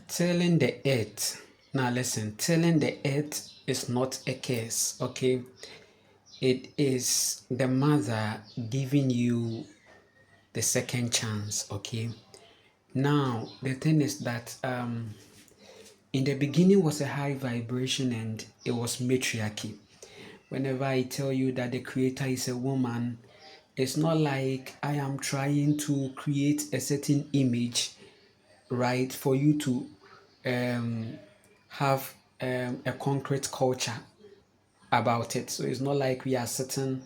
Telling the earth. Now listen, telling the earth is not a curse, okay? It is the mother giving you the second chance, okay? Now the thing is that in the beginning was a high vibration and it was matriarchy. Whenever I tell you that the creator is a woman, it's not like I am trying to create a certain image, right, for you to um, have a concrete culture about it. So it's not like we are sitting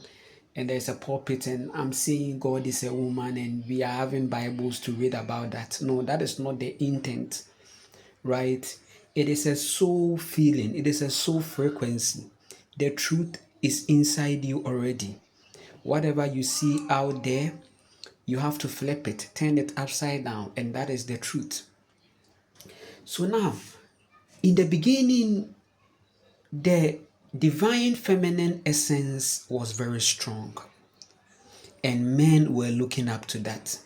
and there's a pulpit and I'm saying God is a woman and we are having Bibles to read about that. No, that is not the intent, right? It is a soul feeling, it is a soul frequency. The truth is inside you already. Whatever you see out there, you have to flip it, turn it upside down, and that is the truth. So now, in the beginning, the divine feminine essence was very strong, and men were looking up to that.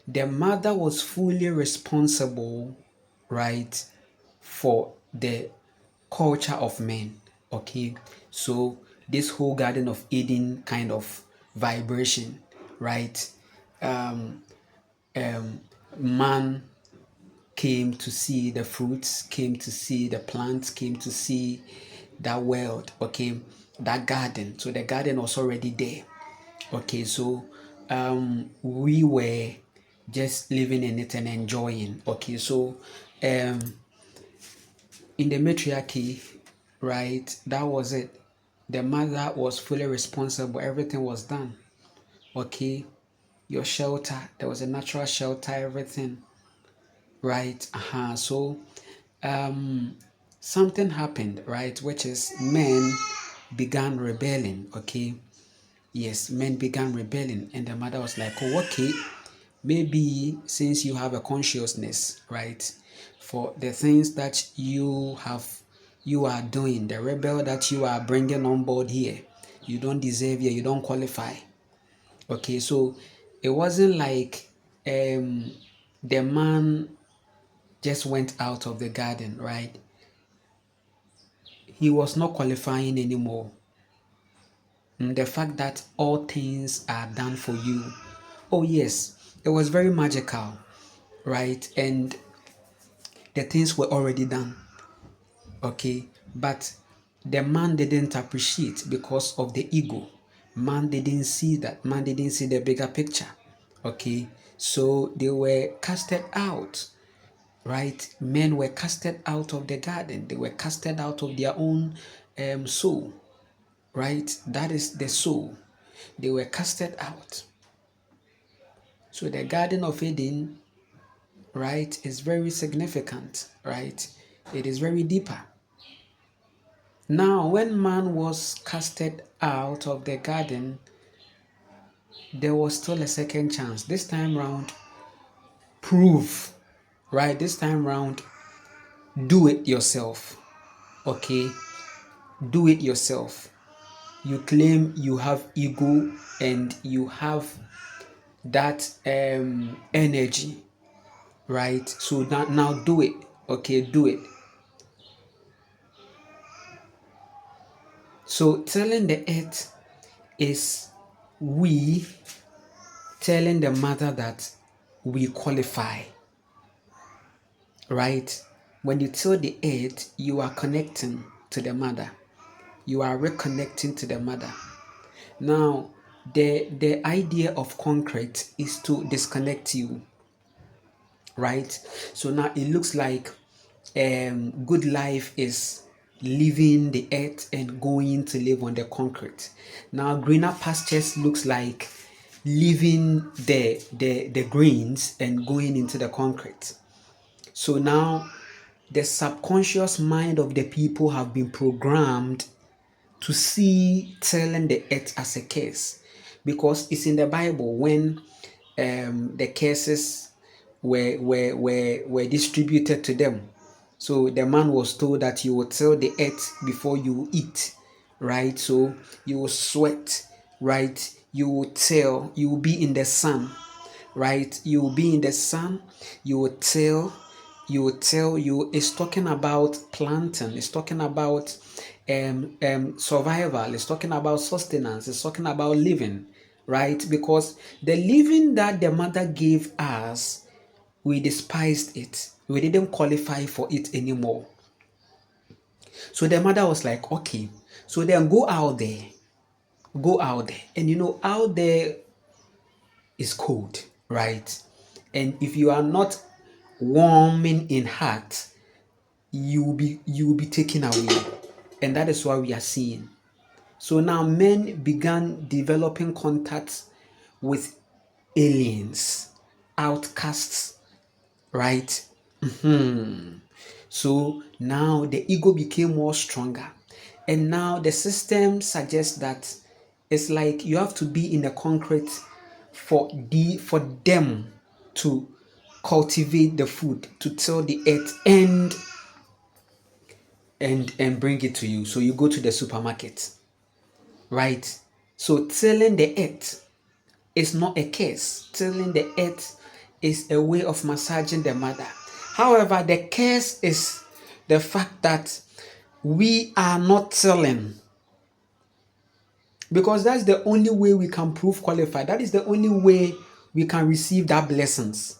The mother was fully responsible, right, for the culture of men. Okay, so this whole Garden of Eden kind of vibration, right? Um, Man came to see the fruits, came to see the plants, came to see that world, okay, that garden. So the garden was already there. Okay, so we were just living in it and enjoying. Okay, so um in the matriarchy, right, that was it. The mother was fully responsible, everything was done. Okay, your shelter, there was a natural shelter, everything, right? So um something happened, right, which is men began rebelling. Okay, yes, men began rebelling, and the mother was like, oh, okay, maybe since you have a consciousness, right, for the things that you are doing, the rebel that you are bringing on board here, you don't deserve here, you don't qualify. Okay, so it wasn't like the man just went out of the garden, right? He was not qualifying anymore. The fact that all things are done for you, oh yes, it was very magical, right? And the things were already done. Okay, but the man didn't appreciate because of the ego. Man didn't see that, man didn't see the bigger picture. Okay, so they were casted out, right? Men were casted out of the garden, they were casted out of their own soul, right? That is the soul. They were casted out. So the Garden of Eden, right, is very significant, right? It is very deeper. Now, when man was casted out of the garden, there was still a second chance. This time round, prove, right? This time round, do it yourself. Okay? Do it yourself. You claim you have ego and you have that energy, right? So now do it. Okay, do it. So telling the earth is we telling the mother that we qualify, right? When you tell the earth, you are connecting to the mother. You are reconnecting to the mother. Now, the idea of concrete is to disconnect you, right? So now it looks like good life is leaving the earth and going to live on the concrete. Now greener pastures looks like leaving the greens and going into the concrete. So now the subconscious mind of the people have been programmed to see telling the earth as a curse, because it's in the Bible when the curses were distributed to them. So the man was told that you will till the earth before you eat, right? So you will sweat, right? You will till, you will be in the sun, right? You will be in the sun, you will till, you will tell you it's talking about planting, it's talking about survival, it's talking about sustenance, it's talking about living, right? Because the living that the mother gave us, we despised it. We didn't qualify for it anymore. So the mother was like, okay, so then go out there. Go out there. And you know, out there is cold, right? And if you are not warming in heart, you will be taken away. And that is what we are seeing. So now men began developing contacts with aliens, outcasts, right? So now the ego became more stronger. And now the system suggests that it's like you have to be in the concrete for them to cultivate the food, to till the earth and bring it to you. So you go to the supermarket, right? So tilling the earth is not a curse. Tilling the earth is a way of massaging the mother. However, the curse is the fact that we are not tilling, because that's the only way we can prove qualified. That is the only way we can receive that blessings.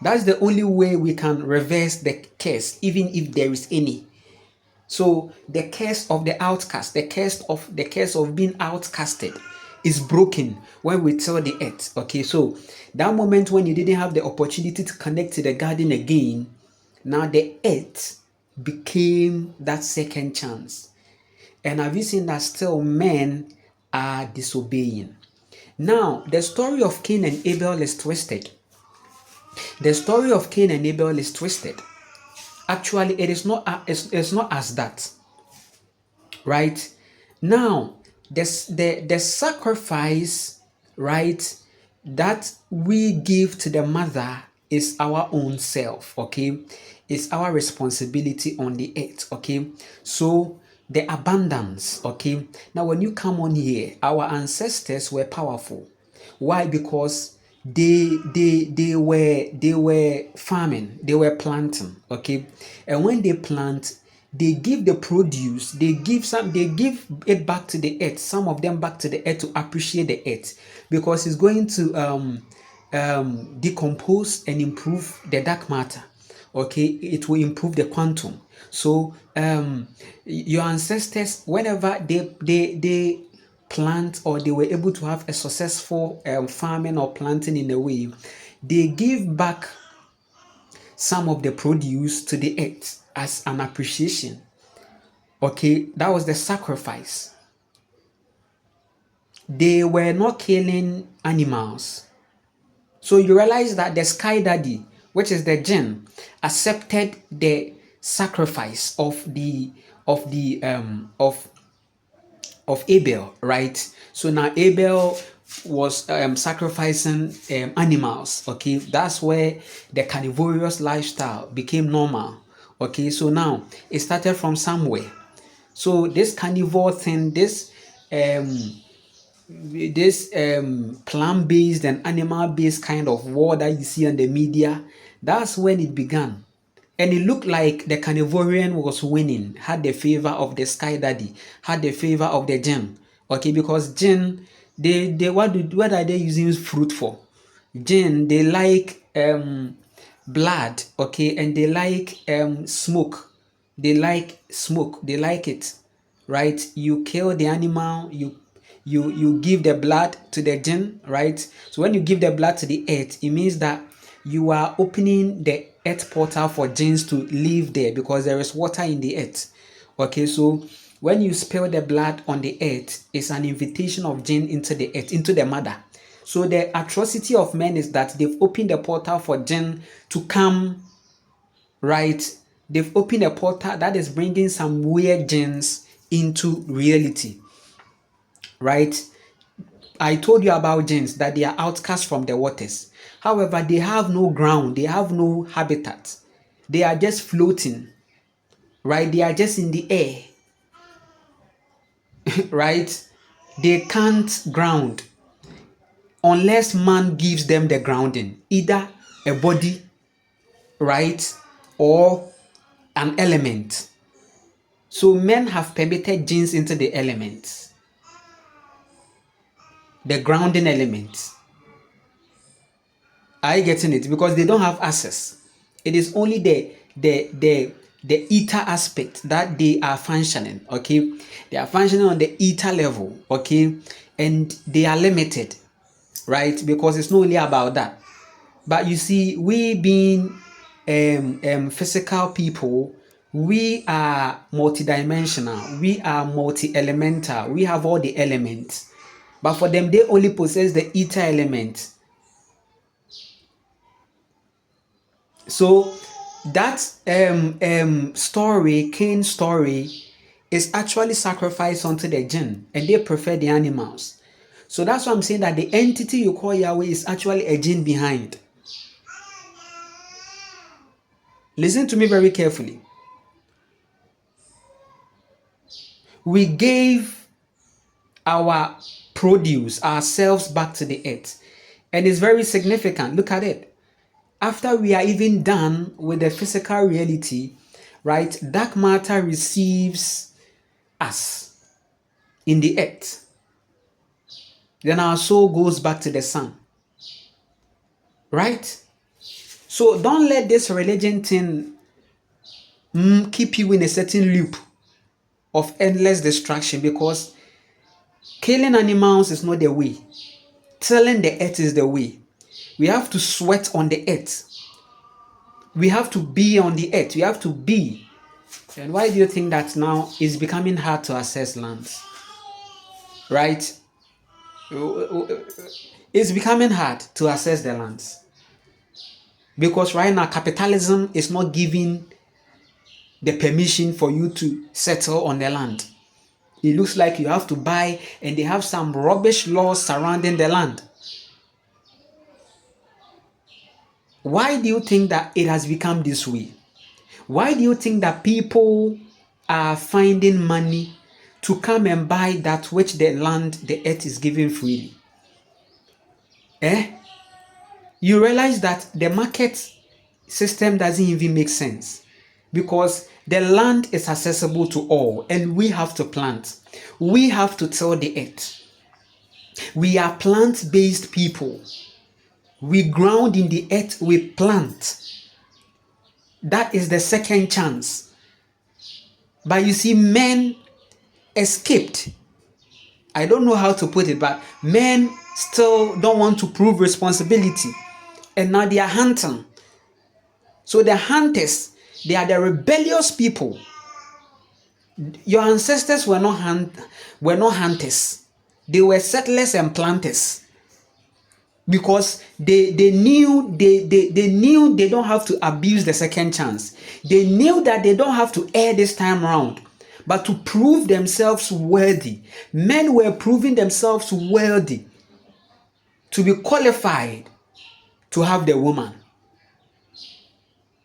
That's the only way we can reverse the curse, even if there is any. So the curse of the outcast, the curse of being outcasted is broken when we till the earth. Okay, so that moment when you didn't have the opportunity to connect to the garden again, now the earth became that second chance. And have you seen that still men are disobeying? Now, the story of Cain and Abel is twisted. The story of Cain and Abel is twisted. Actually, it is not. It's not as that. Right now, the sacrifice, right, that we give to the mother is our own self. Okay, it's our responsibility on the earth. Okay, so the abundance. Okay, now when you come on here, our ancestors were powerful. Why? Because they were farming, they were planting. Okay, and when they plant, they give the produce, they give it back to the earth, some of them back to the earth, to appreciate the earth, because it's going to decompose and improve the dark matter. Okay, it will improve the quantum. So your ancestors, whenever they plant, or they were able to have a successful farming or planting in a way, they give back some of the produce to the earth as an appreciation. Okay, that was the sacrifice. They were not killing animals. So you realize that the sky daddy, which is the jinn, accepted the sacrifice of Abel, right? So now Abel was sacrificing animals. Okay, that's where the carnivorous lifestyle became normal. Okay, so now it started from somewhere. So this carnivore thing, this plant-based and animal-based kind of war that you see on the media, that's when it began. And it looked like the carnivorian was winning, had the favor of the sky daddy, had the favor of the jinn. Okay, because jinn, they what are they using fruit for? Jinn, they like blood, okay, and they like smoke. They like it, right? You kill the animal, you give the blood to the jinn, right? So when you give the blood to the earth, it means that you are opening the earth portal for jinns to live there, because there is water in the earth. Okay, so when you spill the blood on the earth, it's an invitation of jinn into the earth, into the mother. So the atrocity of men is that they've opened the portal for jinn to come, right? They've opened a portal that is bringing some weird jinns into reality, right? I told you about jinns, that they are outcast from the waters. However, they have no ground, they have no habitat. They are just floating, right? They are just in the air, right? They can't ground unless man gives them the grounding, either a body right? Or an element. So men have permitted genes into the elements, the grounding elements. Are you getting it? Because they don't have access. It is only the ether aspect that they are functioning. Okay, they are functioning on the ether level. Okay, and they are limited, right? Because it's not only about that. But you see, we being physical people, we are multidimensional, we are multi-elemental, we have all the elements. But for them, they only possess the ether element. So that story, Cain's story, is actually sacrificed unto the jinn, and they prefer the animals. So that's why I'm saying that the entity you call Yahweh is actually a jinn behind. Listen to me very carefully. We gave our produce, ourselves, back to the earth. And it's very significant. Look at it. After we are even done with the physical reality, right, dark matter receives us in the earth. Then our soul goes back to the sun. Right? So don't let this religion thing keep you in a certain loop of endless distraction, because killing animals is not the way. Tilling the earth is the way. We have to sweat on the earth. We have to be on the earth. We have to be. And why do you think that now it's becoming hard to access lands? Right? It's becoming hard to access the lands. Because right now capitalism is not giving the permission for you to settle on the land. It looks like you have to buy, and they have some rubbish laws surrounding the land. Why do you think that it has become this way? Why do you think that people are finding money to come and buy that which the land, the earth is giving freely? You realize that the market system doesn't even make sense, because the land is accessible to all, and we have to plant. We have to till the earth. We are plant-based people. We ground in the earth, we plant. That is the second chance. But you see, men escaped. I don't know how to put it, but men still don't want to prove responsibility. And now they are hunting. So the hunters, they are the rebellious people. Your ancestors were not hunters. They were settlers and planters. Because they knew they don't have to abuse the second chance. They knew that they don't have to err this time around, but to prove themselves worthy. Men were proving themselves worthy to be qualified to have the woman.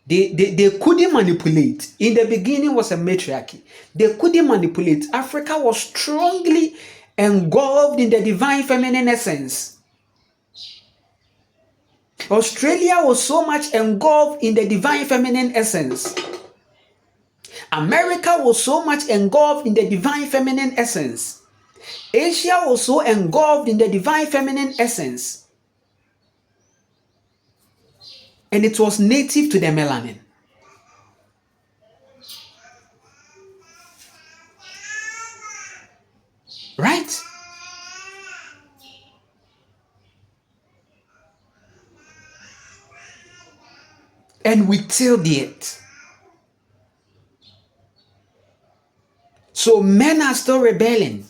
They couldn't manipulate. In the beginning was a matriarchy. They couldn't manipulate. Africa was strongly engulfed in the divine feminine essence. Australia was so much engulfed in the divine feminine essence. America was so much engulfed in the divine feminine essence. Asia was so engulfed in the divine feminine essence. And it was native to the melanin. Right? And we tilled it. So men are still rebelling.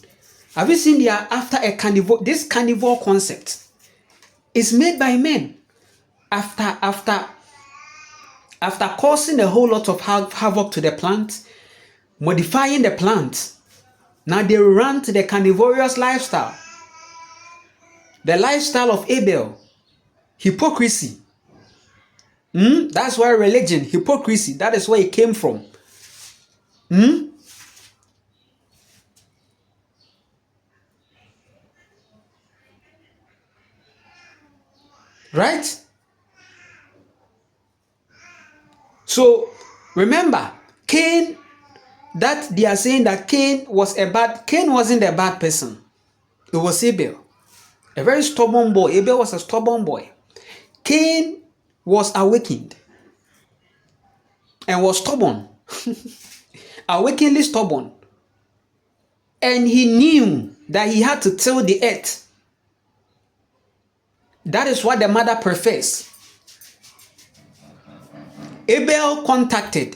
Have you seen they are after a carnivore? This carnivore concept is made by men. After causing a whole lot of havoc to the plant, modifying the plant, now they run to the carnivorous lifestyle. The lifestyle of Abel. Hypocrisy. That's why religion, hypocrisy, that is where it came from. Right? So remember, Cain, that they are saying that Cain wasn't a bad person. It was Abel, a very stubborn boy. Abel was a stubborn boy. Cain was awakened and was stubborn, awakenedly stubborn. And he knew that he had to till the earth. That is what the mother prefers. Abel contacted.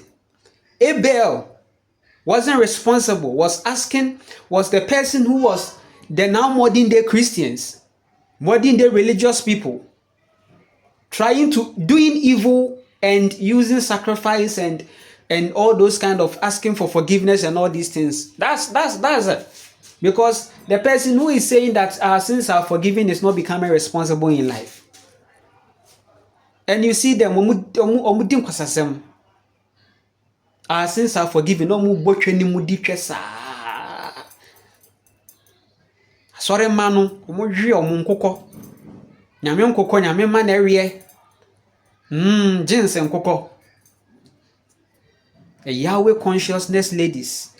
Abel wasn't responsible, was the person who was the now modern day Christians, modern day religious people, doing evil and using sacrifice and all those kind of asking for forgiveness and all these things. That's it. Because the person who is saying that our sins are forgiven is not becoming responsible in life. And you see them, our sins are forgiven. Sorry, manu, nyame nkoko nyame ma na ewie jinse nkoko. The Yahweh consciousness ladies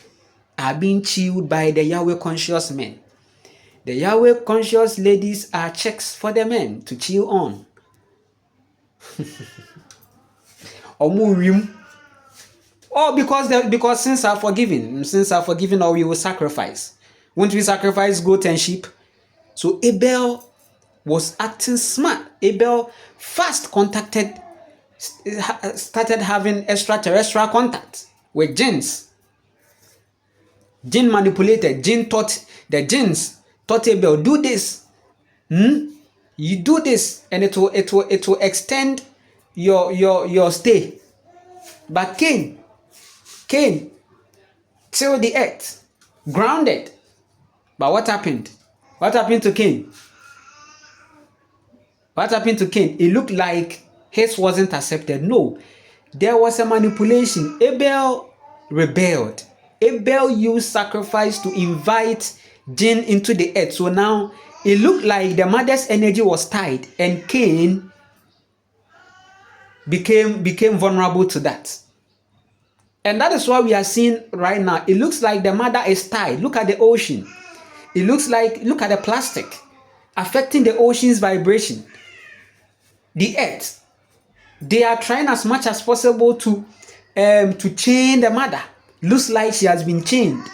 are being chilled by the Yahweh conscious men. The Yahweh conscious ladies are checks for the men to chill on. Oh, because sins are forgiven. Sins are forgiven, or we will sacrifice. Won't we sacrifice goat and sheep? So Abel was acting smart. Abel first started having extraterrestrial contact with jinns. Jinn manipulated. The jinns taught Abel, do this. You do this, and it will extend your stay. But Cain till the earth, grounded. But what happened? What happened to Cain? What happened to Cain? It looked like his wasn't accepted. No, there was a manipulation. Abel rebelled. Abel used sacrifice to invite jinn into the earth. So now it looked like the mother's energy was tied, and Cain became vulnerable to that. And that is what we are seeing right now. It looks like the mother is tied. Look at the ocean. Look at the plastic affecting the ocean's vibration. The earth, they are trying as much as possible to chain the mother. Looks like she has been chained,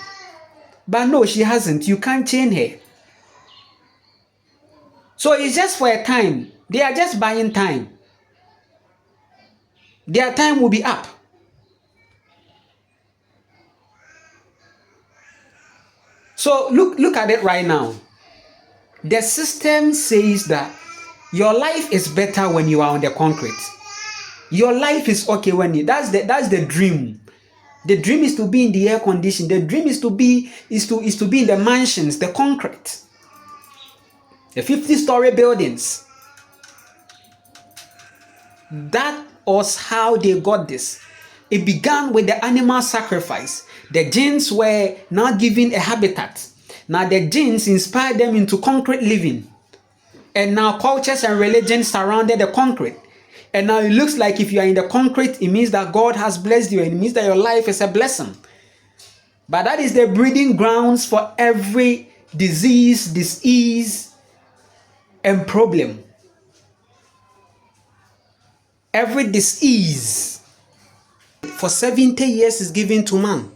but no, she hasn't. You can't chain her. So it's just for a time. They are just buying time. Their time will be up. So look at it right now. The system says that your life is better when you are on the concrete. Your life is okay when that's the dream. The dream is to be in the air condition. The dream is to be in the mansions, the concrete, the 50-story buildings. That was how they got this. It began with the animal sacrifice. The jinns were now given a habitat. Now the jinns inspired them into concrete living. And now cultures and religions surrounded the concrete. And now it looks like if you are in the concrete, it means that God has blessed you, and it means that your life is a blessing. But that is the breeding grounds for every disease, and problem. Every disease for 70 years is given to man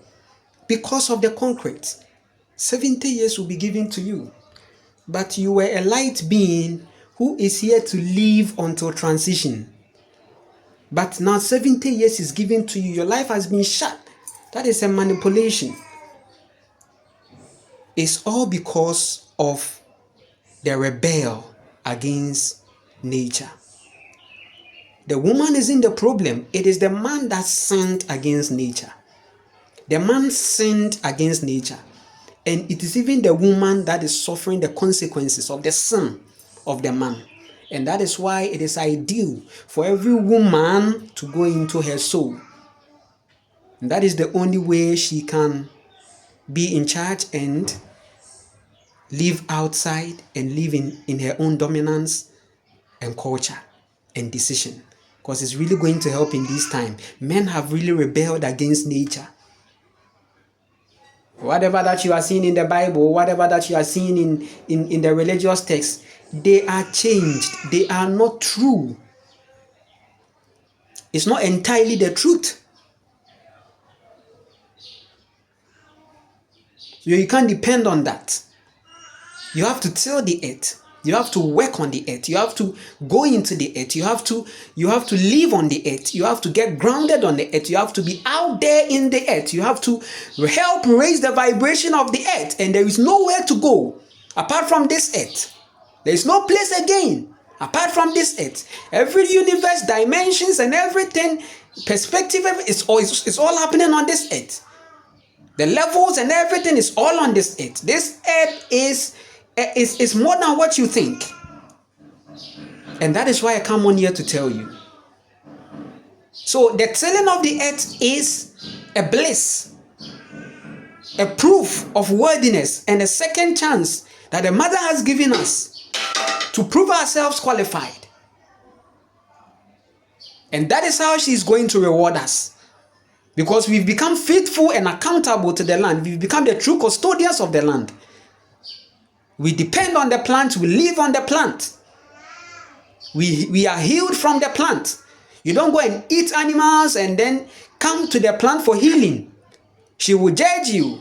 because of the concrete. 70 years will be given to you. But you were a light being who is here to live until transition. But now 70 years is given to you. Your life has been shut. That is a manipulation. It's all because of the rebel against nature. The woman isn't the problem. It is the man that sinned against nature. The man sinned against nature. And it is even the woman that is suffering the consequences of the sin of the man. And that is why it is ideal for every woman to go into her soul. And that is the only way she can be in charge and live outside and live in her own dominance and culture and decision. because it's really going to help in this time. Men have really rebelled against nature. Whatever that you are seeing in the Bible, whatever that you are seeing in the religious text, they are changed. They are not true. It's not entirely the truth. You can't depend on that. You have to till the earth. You have to work on the earth. You have to go into the earth. You have to live on the earth. You have to get grounded on the earth. You have to be out there in the earth. You have to help raise the vibration of the earth. And there is nowhere to go apart from this earth. There is no place again apart from this earth. Every universe, dimensions, and everything, perspective, it's all happening on this earth. The levels and everything is all on this earth. This earth is more than what you think. And that is why I come on here to tell you. So the tilling of the earth is a bliss, a proof of worthiness, and a second chance that the mother has given us to prove ourselves qualified. And that is how she's going to reward us. Because we've become faithful and accountable to the land. We've become the true custodians of the land. We depend on the plant. We live on the plant. We are healed from the plant. You don't go and eat animals and then come to the plant for healing. She will judge you.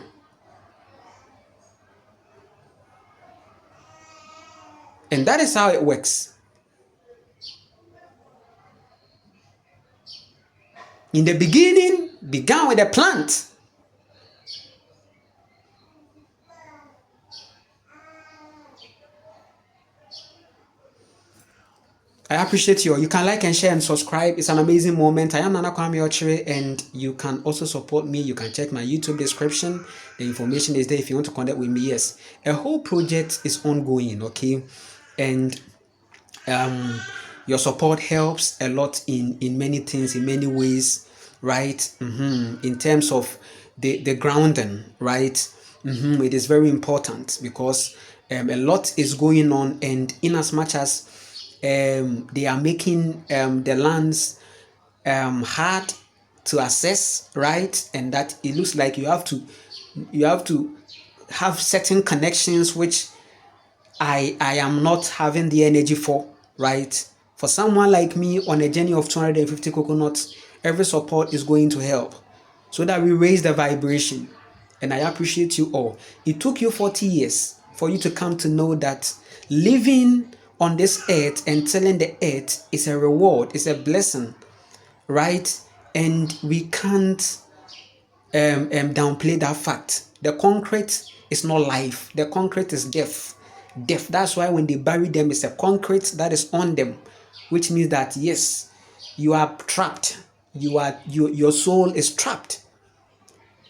And that is how it works. In the beginning, began with a plant. I appreciate you. You can like and share and subscribe. It's an amazing moment. I am Nana Kwame Ochere, and you can also support me. You can check my YouTube description. The information is there if you want to connect with me. Yes, a whole project is ongoing, okay? And your support helps a lot in many things, in many ways, right? In terms of the grounding, right? It is very important because a lot is going on, and in as much as they are making the lands hard to access, right? And that it looks like you have to have certain connections which I am not having the energy for, right? For someone like me on a journey of 250 coconuts, every support is going to help so that we raise the vibration. And I appreciate you all. It took you 40 years for you to come to know that living on this earth and tilling the earth is a reward, it's a blessing, right? And we can't downplay that fact. The concrete is not life. The concrete is death. Death. That's why when they bury them, it's a concrete that is on them, which means that yes, you are trapped. Your soul is trapped,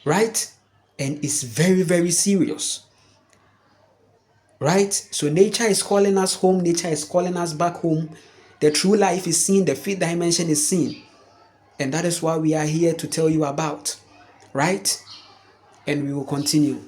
right? And it's very, very serious. Right? So nature is calling us home. Nature is calling us back home. The true life is seen. The fifth dimension is seen. And that is why we are here to tell you about. Right? And we will continue.